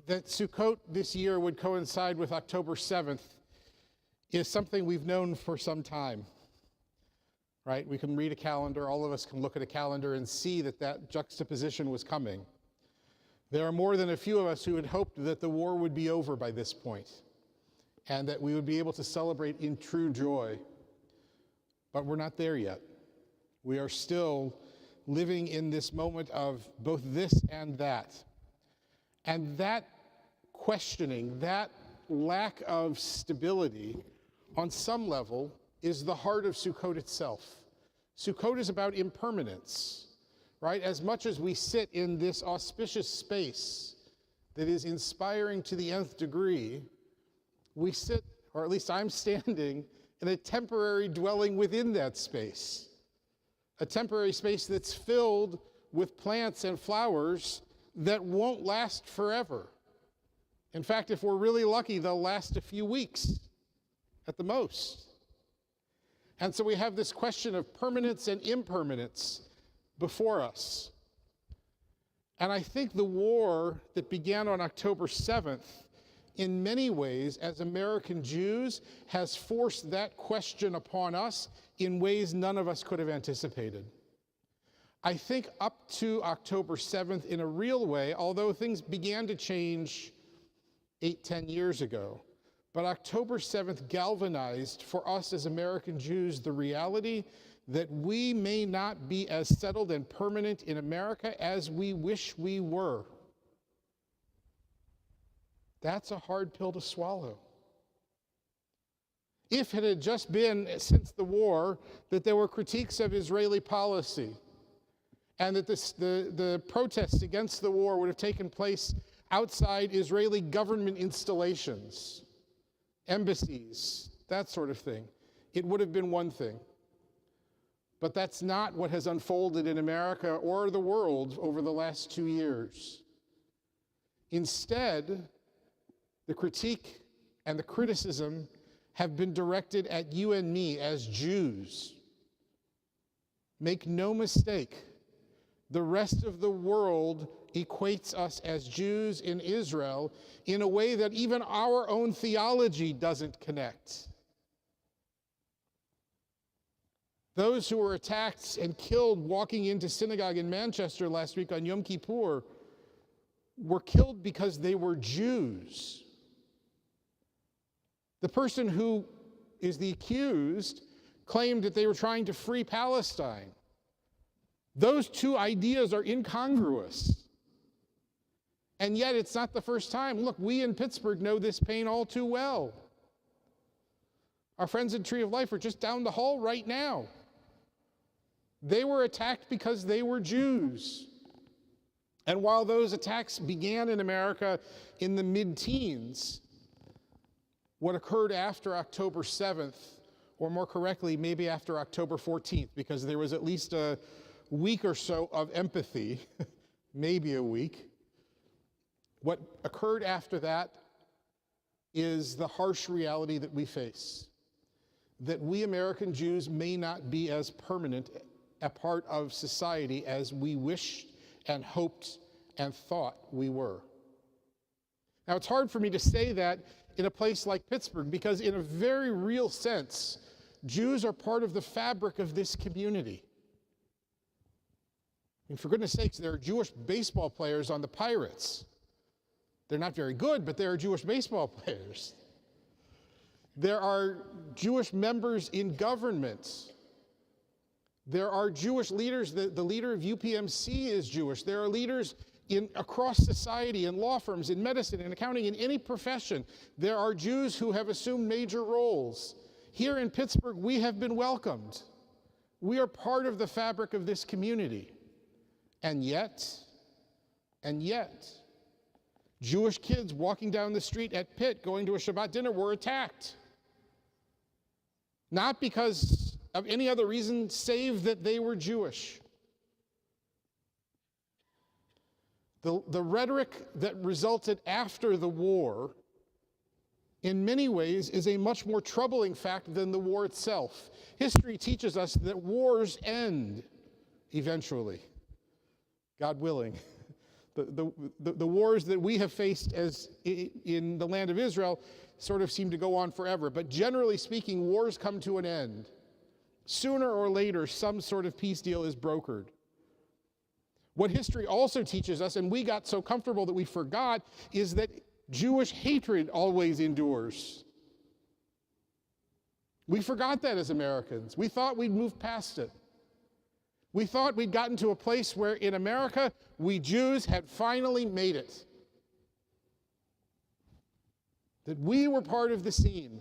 that Sukkot this year would coincide with October 7th is something we've known for some time, right? We can read a calendar, all of us can look at a calendar and see that that juxtaposition was coming. There are more than a few of us who had hoped that the war would be over by this point and that we would be able to celebrate in true joy. But we're not there yet. We are still living in this moment of both this and that. And that questioning, that lack of stability, on some level, is the heart of Sukkot itself. Sukkot is about impermanence, right? As much as we sit in this auspicious space that is inspiring to the nth degree, we sit, or at least I'm standing, in a temporary dwelling within that space. A temporary space that's filled with plants and flowers that won't last forever. In fact, if we're really lucky, they'll last a few weeks at the most. And so we have this question of permanence and impermanence before us. And I think the war that began on October 7th, in many ways, as American Jews, has forced that question upon us in ways none of us could have anticipated. I think up to October 7th, in a real way, although things began to change 8-10 years ago, but October 7th galvanized for us as American Jews the reality that we may not be as settled and permanent in America as we wish we were. That's a hard pill to swallow. If it had just been, since the war, that there were critiques of Israeli policy, and that the protests against the war would have taken place outside Israeli government installations, embassies, that sort of thing, it would have been one thing. But that's not what has unfolded in America or the world over the last 2 years. Instead, the critique and the criticism have been directed at you and me as Jews. Make no mistake, the rest of the world equates us as Jews in Israel in a way that even our own theology doesn't connect. Those who were attacked and killed walking into synagogue in Manchester last week on Yom Kippur were killed because they were Jews. The person who is the accused claimed that they were trying to free Palestine. Those two ideas are incongruous. And yet it's not the first time. Look, we in Pittsburgh know this pain all too well. Our friends at Tree of Life are just down the hall right now. They were attacked because they were Jews. And while those attacks began in America in the mid-teens, what occurred after October 7th, or more correctly, maybe after October 14th, because there was at least a week or so of empathy, maybe a week. What occurred after that is the harsh reality that we face, that we American Jews may not be as permanent a part of society as we wished and hoped and thought we were. Now, it's hard for me to say that in a place like Pittsburgh, because in a very real sense, Jews are part of the fabric of this community. And for goodness sakes, there are Jewish baseball players on the Pirates. They're not very good, but there are Jewish baseball players. There are Jewish members in government. There are Jewish leaders. The leader of UPMC is Jewish. There are leaders across society, in law firms, in medicine, in accounting, in any profession. There are Jews who have assumed major roles. Here in Pittsburgh, we have been welcomed. We are part of the fabric of this community. And yet, Jewish kids walking down the street at Pitt going to a Shabbat dinner were attacked. Not because of any other reason save that they were Jewish. The rhetoric that resulted after the war, in many ways, is a much more troubling fact than the war itself. History teaches us that wars end eventually, God willing. The wars that we have faced as in the land of Israel sort of seem to go on forever. But generally speaking, wars come to an end. Sooner or later, some sort of peace deal is brokered. What history also teaches us, and we got so comfortable that we forgot, is that Jewish hatred always endures. We forgot that as Americans. We thought we'd moved past it. We thought we'd gotten to a place where in America, we Jews had finally made it. That we were part of the scene.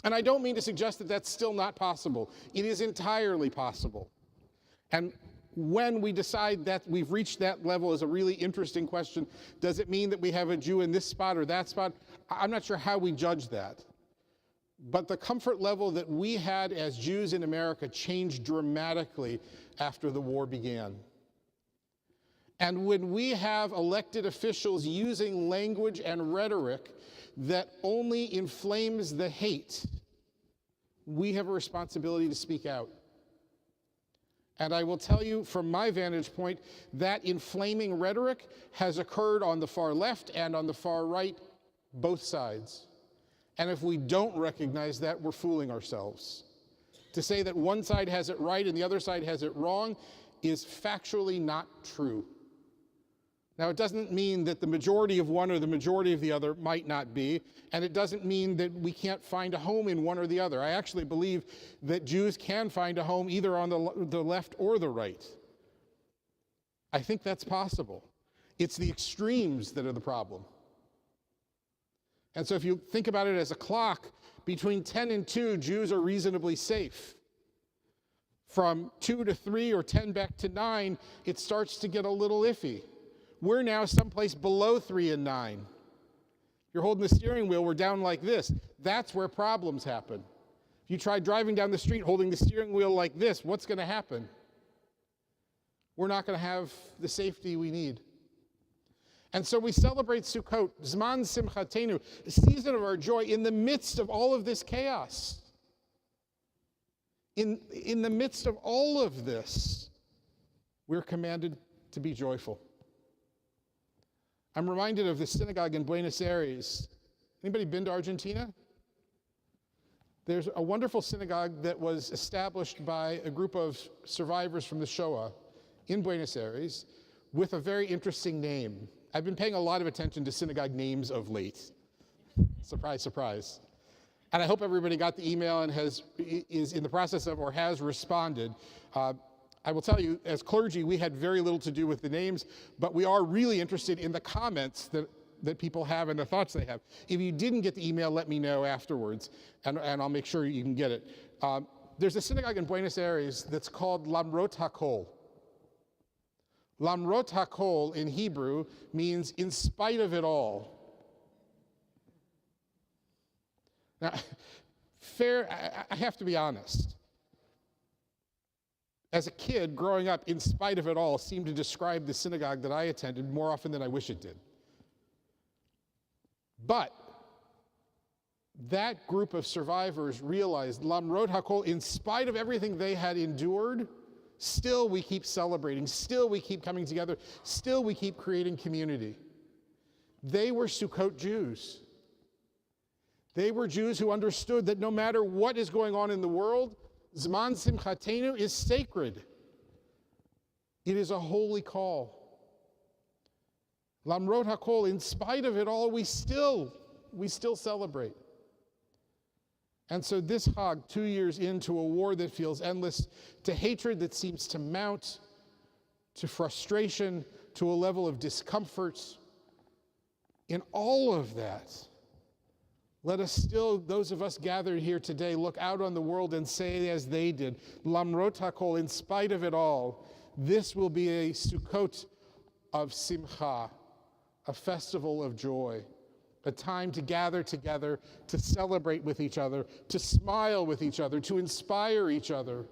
And I don't mean to suggest that that's still not possible. It is entirely possible. And when we decide that we've reached that level is a really interesting question. Does it mean that we have a Jew in this spot or that spot? I'm not sure how we judge that. But the comfort level that we had as Jews in America changed dramatically after the war began. And when we have elected officials using language and rhetoric that only inflames the hate, we have a responsibility to speak out. And I will tell you from my vantage point, that inflaming rhetoric has occurred on the far left and on the far right, both sides. And if we don't recognize that, we're fooling ourselves. To say that one side has it right and the other side has it wrong is factually not true. Now, it doesn't mean that the majority of one or the majority of the other might not be, and it doesn't mean that we can't find a home in one or the other. I actually believe that Jews can find a home either on the left or the right. I think that's possible. It's the extremes that are the problem. And so if you think about it as a clock, between 10 and 2, Jews are reasonably safe. From 2 to 3 or 10 back to 9, it starts to get a little iffy. We're now someplace below 3 and 9. You're holding the steering wheel, we're down like this. That's where problems happen. If you try driving down the street holding the steering wheel like this, what's going to happen? We're not going to have the safety we need. And so we celebrate Sukkot, Zman Simchatenu, the season of our joy, in the midst of all of this chaos. In the midst of all of this, we're commanded to be joyful. I'm reminded of the synagogue in Buenos Aires. Anybody been to Argentina? There's a wonderful synagogue that was established by a group of survivors from the Shoah in Buenos Aires with a very interesting name. I've been paying a lot of attention to synagogue names of late. Surprise, surprise. And I hope everybody got the email and is in the process of or has responded. I will tell you, as clergy, we had very little to do with the names, but we are really interested in the comments that people have and the thoughts they have. If you didn't get the email, let me know afterwards, and I'll make sure you can get it. There's a synagogue in Buenos Aires that's called Lamrot HaKol. Lamrot HaKol in Hebrew means in spite of it all. Now, I have to be honest. As a kid, growing up, in spite of it all seemed to describe the synagogue that I attended more often than I wish it did. But that group of survivors realized, Lamrot HaKol, in spite of everything they had endured, still we keep celebrating, still we keep coming together, still we keep creating community. They were Sukkot Jews. They were Jews who understood that no matter what is going on in the world, Zman Simchatenu is sacred. It is a holy call. Lamrot HaKol, in spite of it all, we still celebrate. And so this Chag, 2 years into a war that feels endless, to hatred that seems to mount, to frustration, to a level of discomfort, in all of that, let us still, those of us gathered here today, look out on the world and say as they did, Lamrot HaKol, in spite of it all, this will be a Sukkot of Simcha, a festival of joy, a time to gather together, to celebrate with each other, to smile with each other, to inspire each other,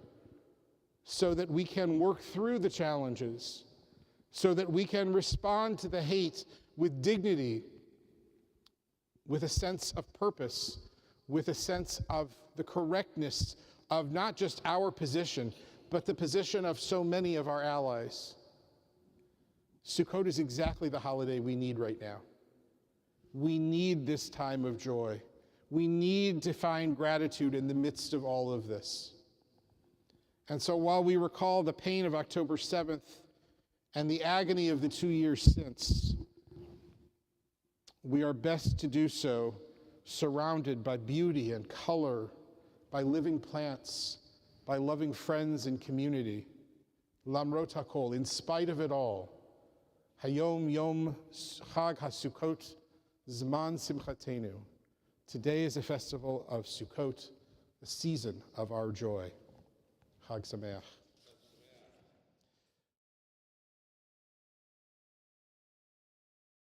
so that we can work through the challenges, so that we can respond to the hate with dignity, with a sense of purpose, with a sense of the correctness of not just our position, but the position of so many of our allies. Sukkot is exactly the holiday we need right now. We need this time of joy. We need to find gratitude in the midst of all of this. And so while we recall the pain of October 7th and the agony of the 2 years since, we are best to do so surrounded by beauty and color, by living plants, by loving friends and community. Lamrot hakol, in spite of it all, Hayom Yom Chag HaSukkot Zman Simchatenu. Today is a festival of Sukkot, the season of our joy. Chag Sameach.